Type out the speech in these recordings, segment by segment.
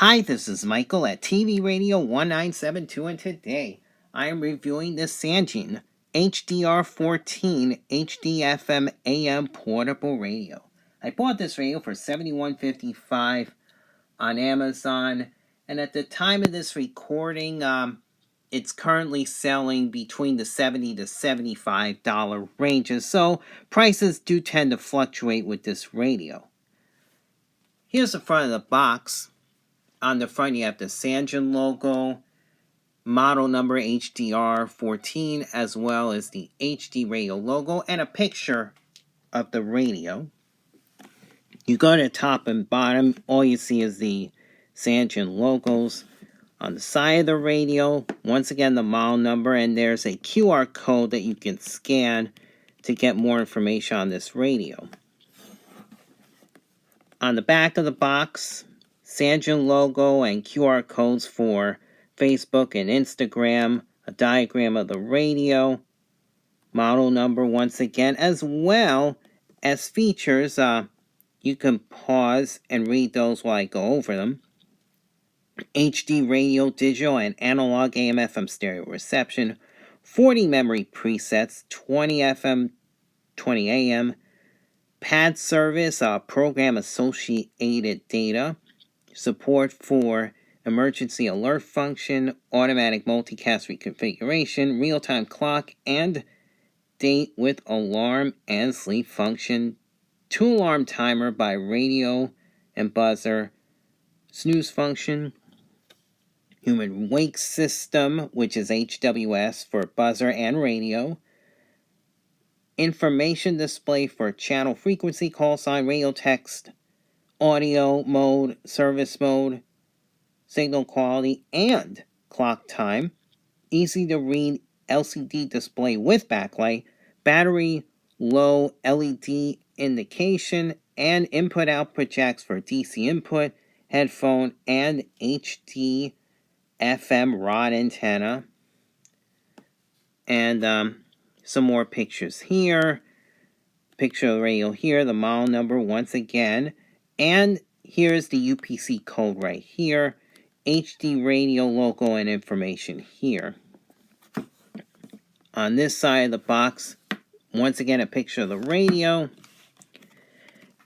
Hi, this is Michael at TV Radio 1972, and today I am reviewing the Sangean HDR-14 HD-FM AM portable radio. I bought this radio for $71.55 on Amazon, and at the time of this recording, it's currently selling between the $70 to $75 ranges, so prices do tend to fluctuate with this radio. Here's the front of the box. On the front, you have the Sangean logo, model number HDR-14, as well as the HD radio logo, and a picture of the radio. You go to the top and bottom, all you see is the Sangean logos. On the side of the radio, once again, the model number, and there's a QR code that you can scan to get more information on this radio. On the back of the box, Sangean logo and QR codes for Facebook and Instagram, a diagram of the radio, model number once again, as well as features. You can pause and read those while I go over them. HD radio, digital, and analog AM/FM stereo reception, 40 memory presets, 20 FM, 20 AM, pad service, program associated data, support for emergency alert function, automatic multicast reconfiguration, real-time clock and date with alarm and sleep function, 2-alarm timer by radio and buzzer, snooze function, human wake system, which is HWS for buzzer and radio, information display for channel frequency, call sign, radio text, audio mode, service mode, signal quality, and clock time, easy to read LCD display with backlight, battery low LED indication, and input-output jacks for DC input, headphone, and HD FM rod antenna. And some more pictures here. Picture of the radio here, the model number once again. And here's the UPC code right here. HD radio logo and information here. On this side of the box, once again, a picture of the radio.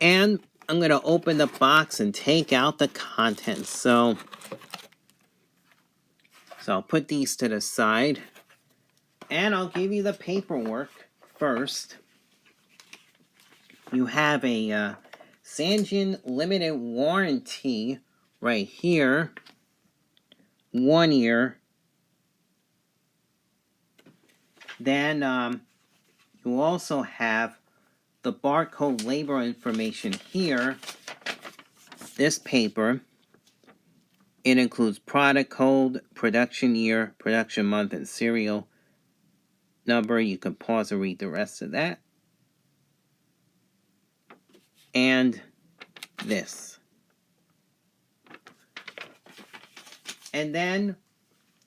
And I'm going to open the box and take out the contents. So I'll put these to the side. And I'll give you the paperwork first. You have a Sangean limited warranty right here. 1 year. Then you also have the barcode label information here. This paper. It includes product code, production year, production month, and serial number. You can pause and read the rest of that. And this. And then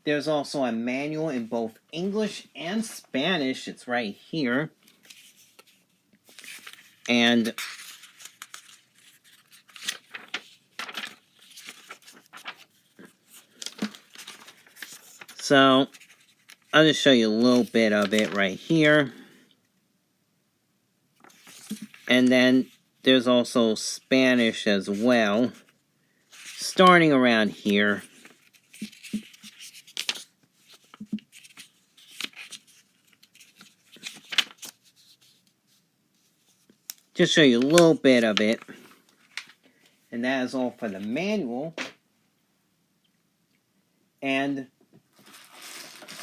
there's also a manual in both English and Spanish. It's right here. And so I'll just show you a little bit of it right here. And then there's also Spanish as well, starting around here. Just show you a little bit of it. And that is all for the manual. And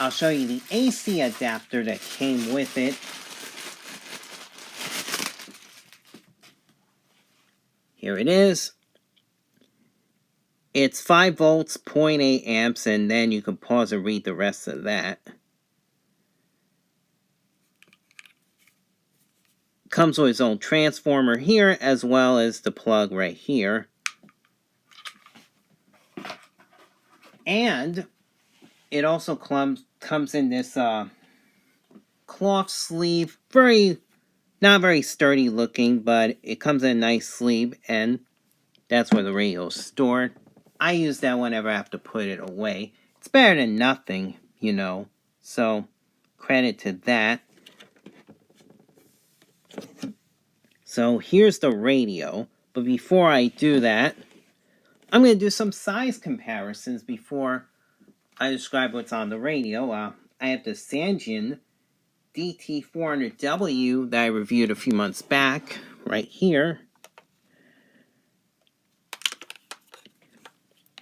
I'll show you the AC adapter that came with it. Here it is. It's 5 volts, 0.8 amps, and then you can pause and read the rest of that. Comes with its own transformer here, as well as the plug right here. And it also comes in this cloth sleeve, not very sturdy looking, but it comes in a nice sleeve, and that's where the radio is stored. I use that whenever I have to put it away. It's better than nothing, you know. So, credit to that. So, here's the radio. But before I do that, I'm going to do some size comparisons before I describe what's on the radio. I have the Sangean DT400W that I reviewed a few months back, right here.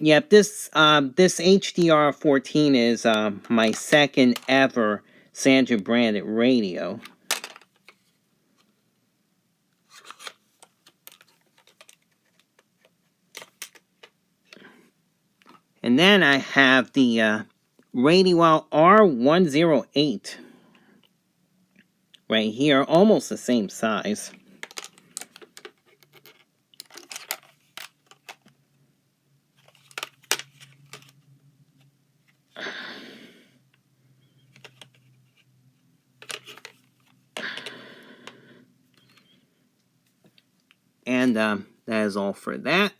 Yep, this HDR-14 is my second ever Sangean branded radio. And then I have the Radio R108 right here, almost the same size. And that is all for that.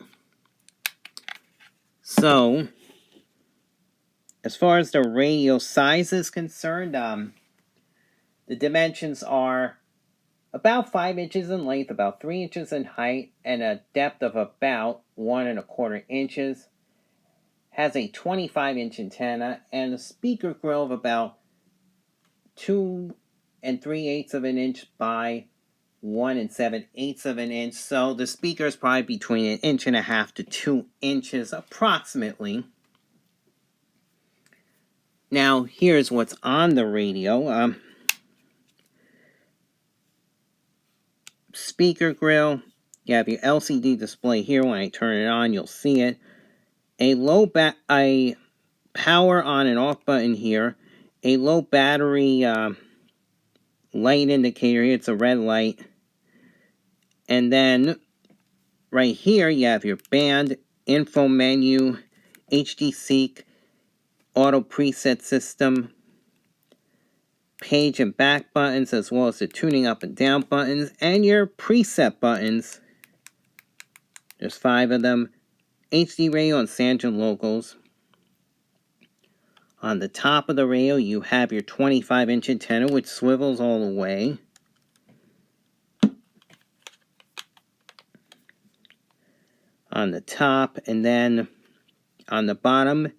So, as far as the radio size is concerned, the dimensions are about 5 inches in length, about 3 inches in height, and a depth of about 1¼ inches. Has a 25-inch antenna and a speaker grill of about 2 3/8 of an inch by 1 7/8 of an inch. So the speaker is probably between 1.5 inches to 2 inches approximately. Now, here's what's on the radio. Speaker grill. You have your LCD display here. When I turn it on, you'll see it. A power on and off button here. A low battery light indicator here. It's a red light. And then right here you have your band, info menu, HD Seek, auto preset system, page and back buttons, as well as the tuning up and down buttons, and your preset buttons. There's 5 of them. HD radio and Sangean logos. On the top of the radio, you have your 25-inch antenna, which swivels all the way. On the top, and then on the bottom,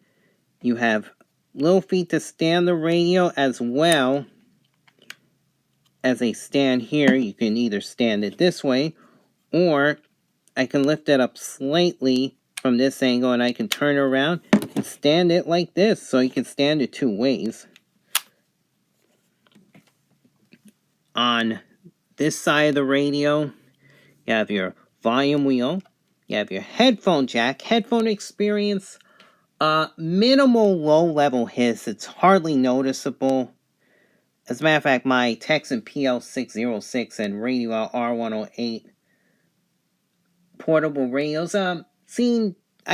you have little feet to stand the radio, as well as a stand here. You can either stand it this way, or I can lift it up slightly from this angle, and I can turn it around and stand it like this, so you can stand it 2 ways. On this side of the radio, you have your volume wheel, you have your headphone jack, headphone experience, minimal low-level hiss. It's hardly noticeable. As a matter of fact, my Texan PL606 and Radio R108 portable radios, I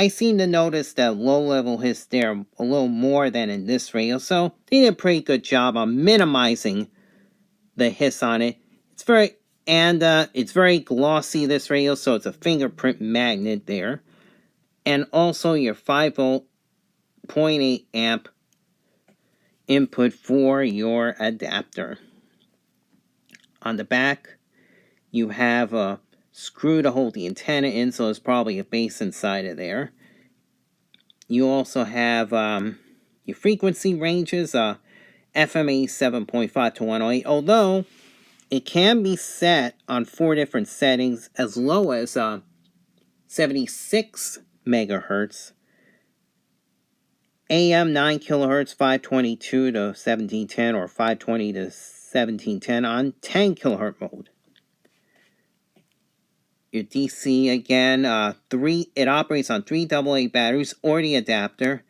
seem to notice that low-level hiss there a little more than in this radio, so they did a pretty good job on minimizing the hiss on it. It's very glossy, this radio, so it's a fingerprint magnet there. And also your 5-volt 0.8 amp input for your adapter. On the back, you have a screw to hold the antenna in, so there's probably a base inside of there. You also have your frequency ranges, FM 87.5 to 108, although it can be set on 4 different settings, as low as 76 megahertz, AM 9 kilohertz, 522 to 1710, or 520 to 1710 on 10 kilohertz mode. Your DC, again, it operates on 3 AA batteries or the adapter,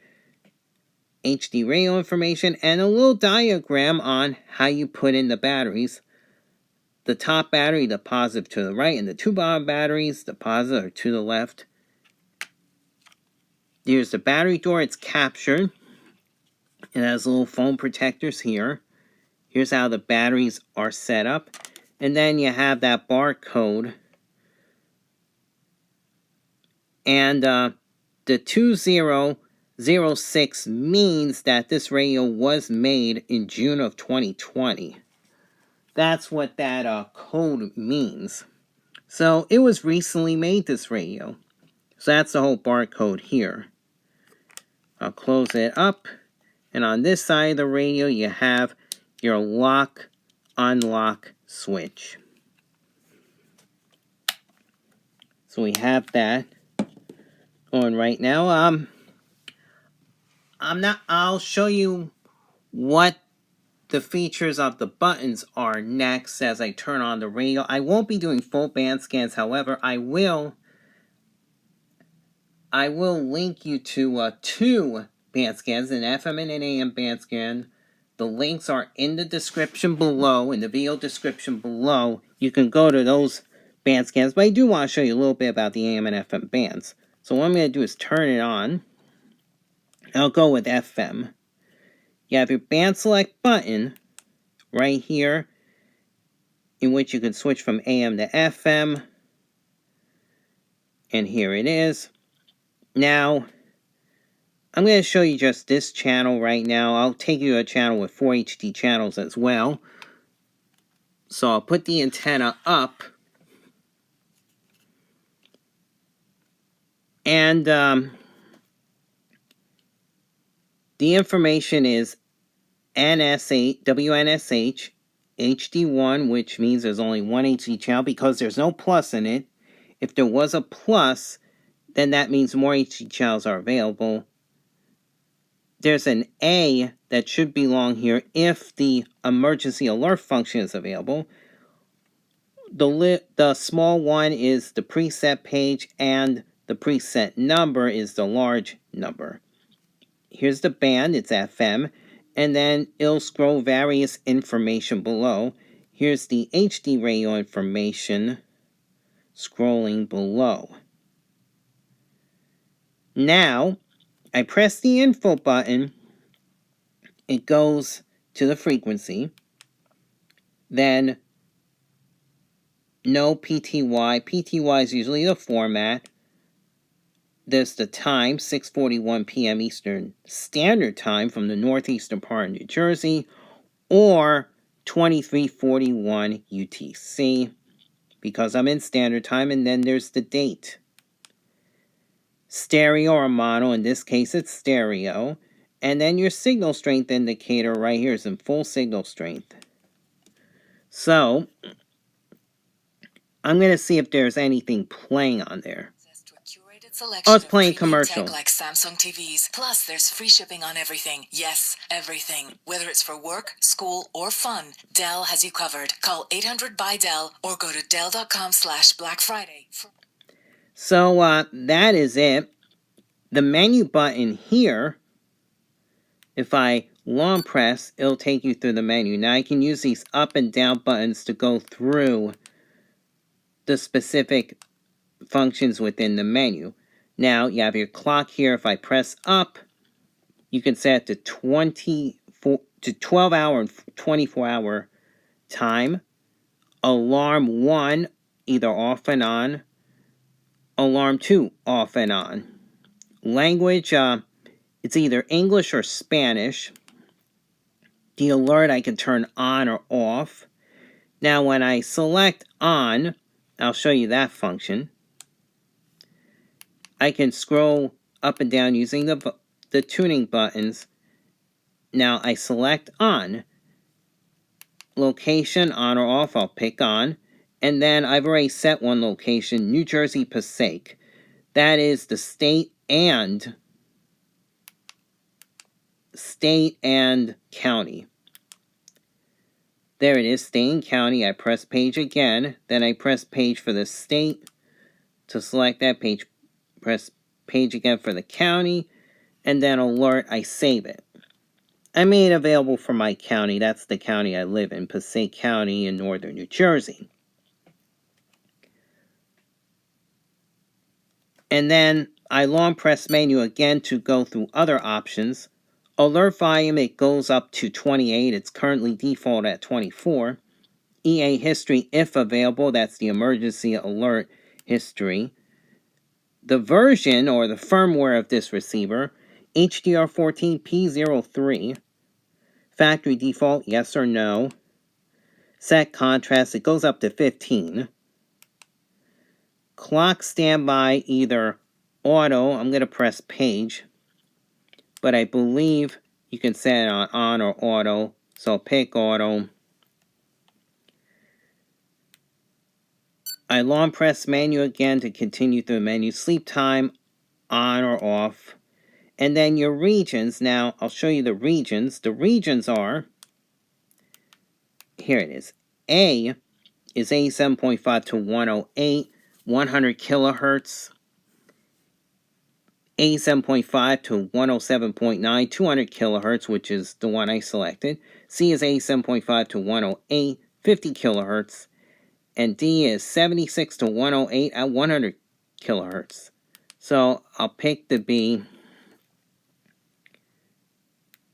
HD radio information, and a little diagram on how you put in the batteries. The top battery, the positive to the right, and the 2 bottom batteries, the positive are to the left. Here's the battery door. It's captured. It has little foam protectors here. Here's how the batteries are set up. And then you have that barcode. And the 2006 means that this radio was made in June of 2020. That's what that code means. So it was recently made, this radio. So that's the whole barcode here. I'll close it up. And on this side of the radio, you have your lock, unlock switch. So we have that on right now. I'll show you what the features of the buttons are next as I turn on the radio. I won't be doing full band scans, however, I will link you to two band scans, an FM and an AM band scan. The links are in the description below, in the video description below. You can go to those band scans, but I do want to show you a little bit about the AM and FM bands. So what I'm going to do is turn it on. I'll go with FM. You have your band select button right here, in which you can switch from AM to FM. And here it is. Now, I'm going to show you just this channel right now. I'll take you to a channel with 4 HD channels as well. So I'll put the antenna up. And the information is WNSH HD1, which means there's only one HD channel because there's no plus in it. If there was a plus, then that means more HD channels are available. There's an A that should belong here if the emergency alert function is available. The small one is the preset page, and the preset number is the large number. Here's the band, it's FM, and then it'll scroll various information below. Here's the HD radio information scrolling below. Now, I press the info button, it goes to the frequency, then no PTY. PTY is usually the format. There's the time, 6:41 p.m. Eastern Standard Time from the northeastern part of New Jersey, or 23:41 UTC, because I'm in Standard Time, and then there's the date. Stereo or mono, in this case it's stereo, and then your signal strength indicator right here is in full signal strength. So, I'm going to see if there's anything playing on there. Oh, it's playing commercial. Like Samsung TVs. Plus, there's free shipping on everything. Yes, everything. Whether it's for work, school, or fun, Dell has you covered. Call 800-BUY-DELL or go to Dell.com/Black Friday. So, that is it. The menu button here, if I long press, it'll take you through the menu. Now, I can use these up and down buttons to go through the specific functions within the menu. Now, you have your clock here. If I press up, you can set it to 12 hour and 24 hour time. Alarm 1, either off and on. Alarm 2, off and on. Language, it's either English or Spanish. The alert I can turn on or off. Now, when I select on, I'll show you that function. I can scroll up and down using the tuning buttons. Now I select on. Location, on or off, I'll pick on. And then I've already set one location, New Jersey Passaic. That is the state and county. There it is, state and county. I press page again. Then I press page for the state. To select that page, press page again for the county, and then alert, I save it. I made it available for my county. That's the county I live in, Passaic County in northern New Jersey. And then I long press menu again to go through other options. Alert volume, it goes up to 28. It's currently default at 24. EA history, if available, that's the emergency alert history. the version or the firmware of this receiver, HDR-14P03. Factory default, yes or no. Set contrast, it goes up to 15. Clock standby, either auto, I'm going to press page, but I believe you can set it on or auto, so pick auto. I long press menu again to continue through the menu. Sleep time, on or off. And then your regions. Now, I'll show you the regions. The regions are, here it is. A is 87.5 to 108, 100 kilohertz. 87.5 to 107.9, 200 kilohertz, which is the one I selected. C is 87.5 to 108, 50 kilohertz. And D is 76 to 108 at 100 kilohertz. So I'll pick the B.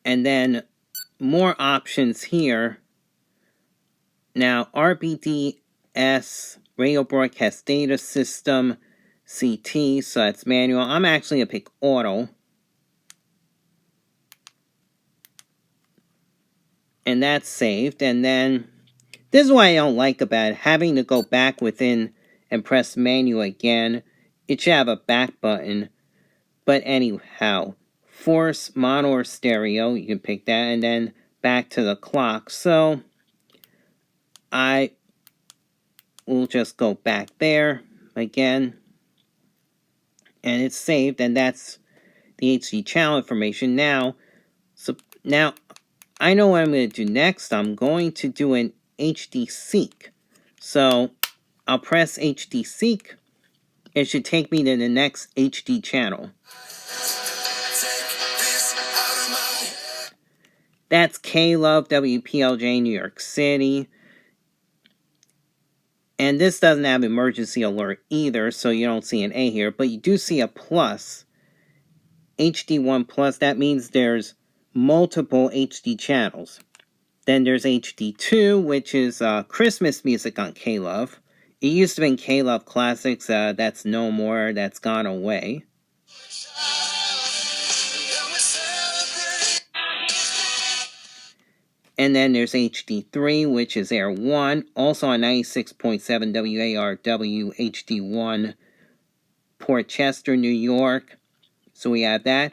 And then more options here. Now, RBDS, Radio Broadcast Data System, CT, so that's manual. I'm actually going to pick auto. And that's saved. And then, this is what I don't like about it, having to go back within and press menu again. It should have a back button. But anyhow, force, mono, or stereo, you can pick that, and then back to the clock. So, I will just go back there again. And it's saved, and that's the HD channel information. Now, I know what I'm going to do next. I'm going to do an HD Seek. So, I'll press HD Seek. It should take me to the next HD channel. That's K-Love, WPLJ, New York City. And this doesn't have emergency alert either, so you don't see an A here. But you do see a plus. HD1 plus, that means there's multiple HD channels. Then there's HD2, which is Christmas music on K-Love. It used to be K-Love Classics. That's no more. That's gone away. And then there's HD3, which is Air 1, also on 96.7 WARW HD1, Port Chester, New York. So we have that.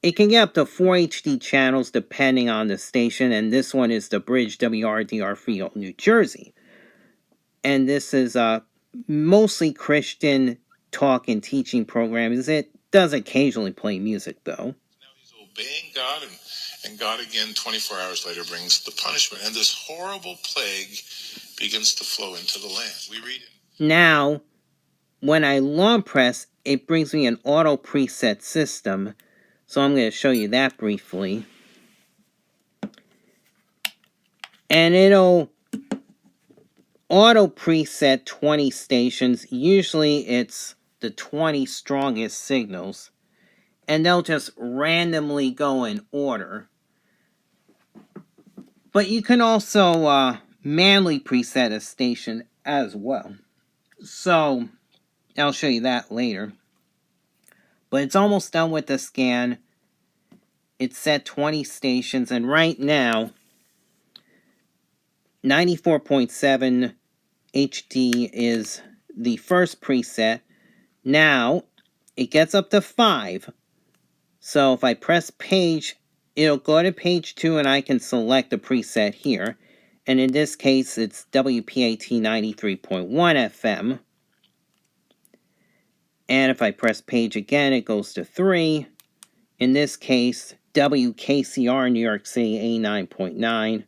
It can get up to 4 HD channels depending on the station, and this one is the Bridge WRDR Freehold, New Jersey. And this is mostly Christian talk and teaching programs. It does occasionally play music, though. Now he's obeying God, and God again 24 hours later brings the punishment, and this horrible plague begins to flow into the land. We read it. Now, when I long press, it brings me an auto preset system, so I'm going to show you that briefly. And it'll auto preset 20 stations. Usually it's the 20 strongest signals, and they'll just randomly go in order. But you can also manually preset a station as well. So, I'll show you that later. But it's almost done with the scan. It's set 20 stations, and right now, 94.7 HD is the first preset. Now, it gets up to 5. So if I press page, it'll go to page 2 and I can select a preset here. And in this case, it's WPAT 93.1 FM. And if I press page again, it goes to 3. In this case, WKCR New York City 89.9.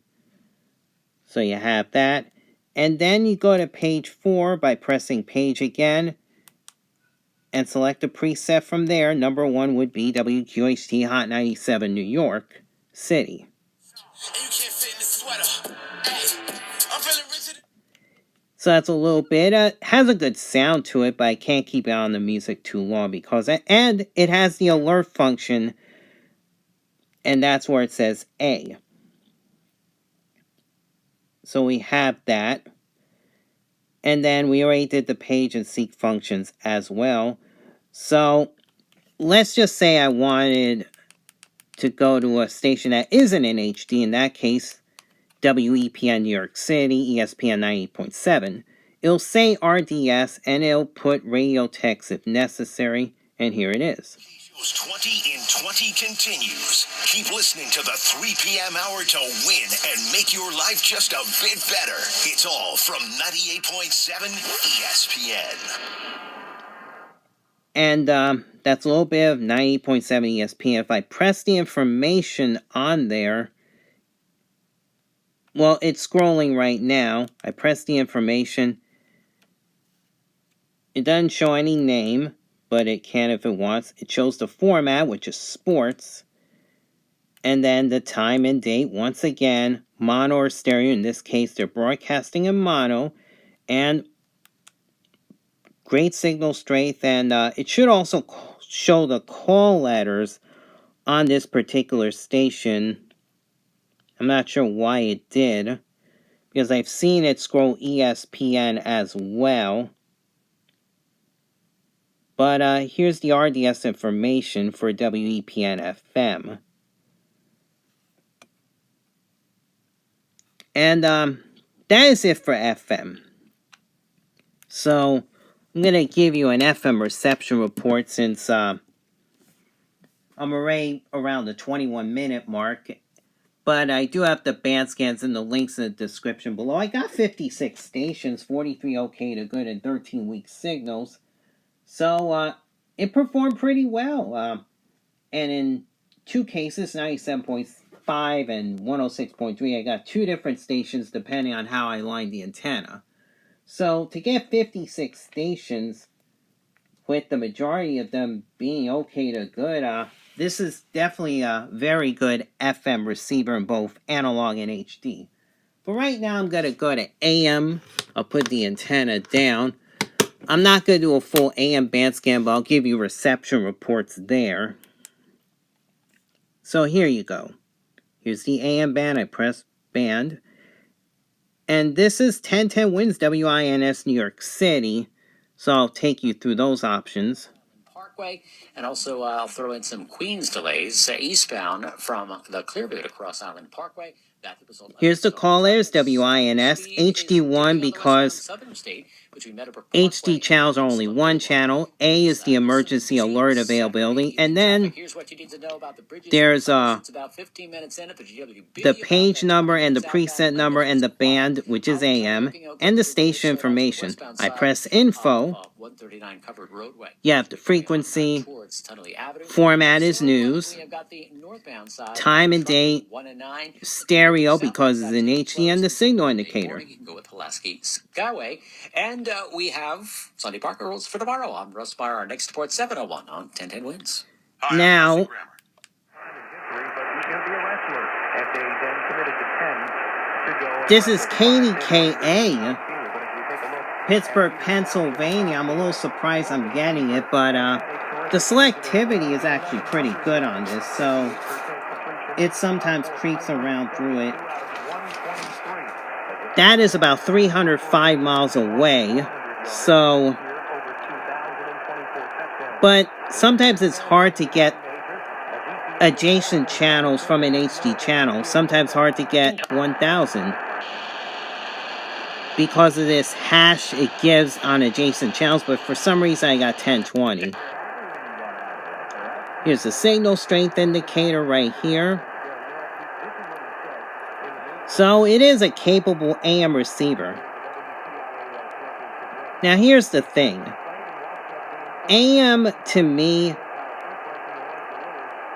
So you have that. And then you go to page 4 by pressing page again and select a preset from there. Number 1 would be WQHT Hot 97 New York City. So that's a little bit. Has a good sound to it, but I can't keep it on the music too long because and it has the alert function, and that's where it says A. So we have that. And then we already did the page and seek functions as well. So let's just say I wanted to go to a station that isn't in HD. In that case, WEPN New York City, ESPN 98.7. It'll say RDS and it'll put radio text if necessary, and here it is. 20 in 20 continues. Keep listening to the 3 p.m. hour to win and make your life just a bit better. It's all from 98.7 ESPN. And that's a little bit of 98.7 ESPN. If I press the information on there, well, it's scrolling right now. I press the information. It doesn't show any name, but it can if it wants. It shows the format, which is sports. And then the time and date, once again, mono or stereo. In this case, they're broadcasting in mono. And great signal strength. And it should also show the call letters on this particular station. I'm not sure why it did, because I've seen it scroll ESPN as well. But here's the RDS information for WEPN FM. And that is it for FM. So I'm going to give you an FM reception report since I'm already around the 21-minute mark. But I do have the band scans and the links in the description below. I got 56 stations, 43 okay to good, and 13 weak signals. So it performed pretty well. And in two cases, 97.5 and 106.3, I got two different stations depending on how I lined the antenna. So to get 56 stations, with the majority of them being okay to good, this is definitely a very good FM receiver in both analog and HD. But right now I'm going to go to AM. I'll put the antenna down. I'm not going to do a full AM band scan, but I'll give you reception reports there. So here you go. Here's the AM band. I press band. And this is 1010 WINS WINS New York City. So I'll take you through those options. Parkway, and also I'll throw in some Queens delays eastbound from the Clearview to Cross Island Parkway. Here's the call layers, WINS, HD1 because HD channels are only one channel. A is the emergency alert availability. And then there's the page number and the preset number and the band, which is AM, and the station information. I press info. You have the frequency. Format is news. Time and date. Stereo because it's in HD and the signal indicator. You can go with Pulaski Skyway. And we have Sunday Parker rules for tomorrow. I'm Russ Meyer. Our next report 701 on 1010 WINS. Now, this is KDKA, Pittsburgh, Pennsylvania. I'm a little surprised I'm getting it, but the selectivity is actually pretty good on this, so it sometimes creeps around through it. That is about 305 miles away, so... But sometimes it's hard to get adjacent channels from an HD channel. Sometimes hard to get 1000. Because of this hash it gives on adjacent channels, but for some reason I got 1020. Here's the signal strength indicator right here. So it is a capable AM receiver. Now here's the thing. AM, to me,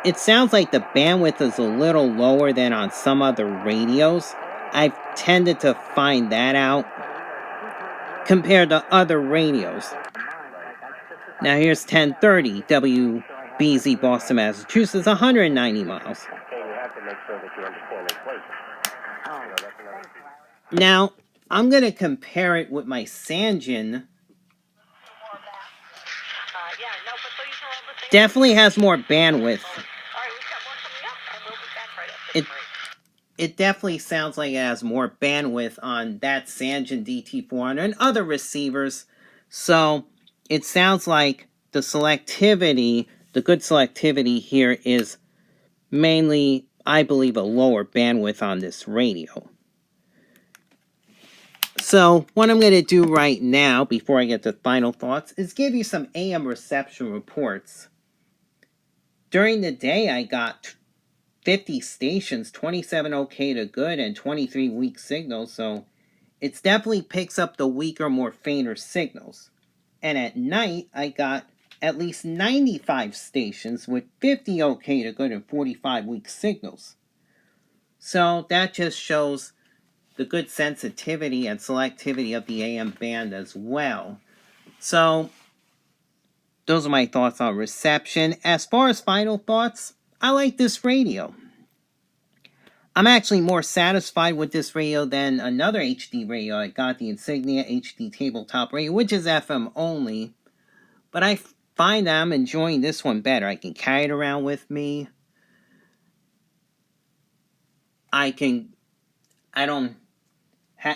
it sounds like the bandwidth is a little lower than on some other radios. I've tended to find that out compared to other radios. Now here's 1030, WBZ, Boston, Massachusetts, 190 miles. Now, I'm going to compare it with my Sangean. Definitely has more bandwidth. It definitely sounds like it has more bandwidth on that Sangean DT400 and other receivers. So, it sounds like the selectivity, the good selectivity here is mainly, I believe, a lower bandwidth on this radio. So, what I'm going to do right now, before I get to final thoughts, is give you some AM reception reports. During the day, I got 50 stations, 27 okay to good, and 23 weak signals, so it definitely picks up the weaker, more fainter signals. And at night, I got at least 95 stations with 50 okay to good and 45 weak signals. So that just shows the good sensitivity and selectivity of the AM band as well. So those are my thoughts on reception. As far as final thoughts, I like this radio. I'm actually more satisfied with this radio than another HD radio. I got the Insignia HD tabletop radio, which is FM only. But I find that I'm enjoying this one better. I can carry it around with me.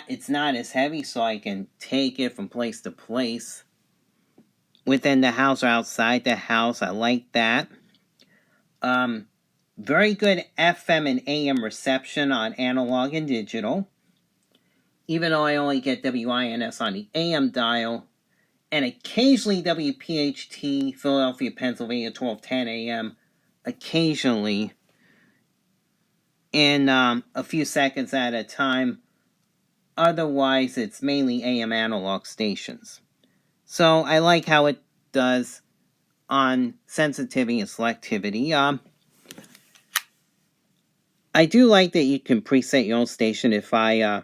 It's not as heavy, so I can take it from place to place. Within the house or outside the house, I like that. Very good FM and AM reception on analog and digital. Even though I only get WINS on the AM dial, and occasionally WPHT, Philadelphia, Pennsylvania, 1210 AM, occasionally, in a few seconds at a time. Otherwise, it's mainly AM analog stations. So I like how it does on sensitivity and selectivity. I do like that you can preset your own station. If I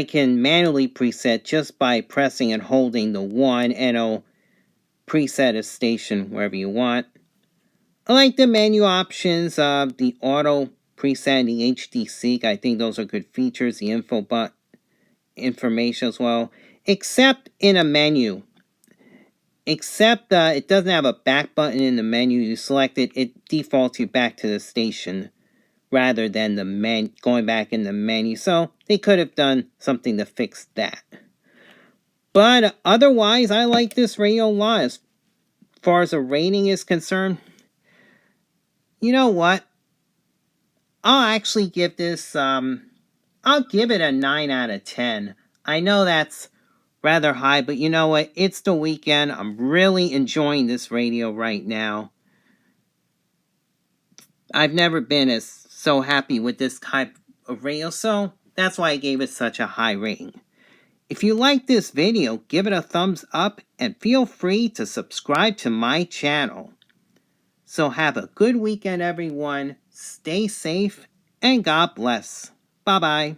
can manually preset just by pressing and holding the 1, and it'll preset a station wherever you want. I like the menu options, the auto preset and the HD Seek. I think those are good features. The info button, information as well, except in a menu. Except it doesn't have a back button in the menu. You select it, it defaults you back to the station rather than going back in the menu. So they could have done something to fix that. But otherwise, I like this radio a lot. As far as a rating is concerned, you know what? I'll actually give this, I'll give it a 9 out of 10. I know that's rather high, but you know what? It's the weekend. I'm really enjoying this radio right now. I've never been so happy with this type of radio, so that's why I gave it such a high rating. If you like this video, give it a thumbs up and feel free to subscribe to my channel. So have a good weekend, everyone. Stay safe and God bless. Bye-bye.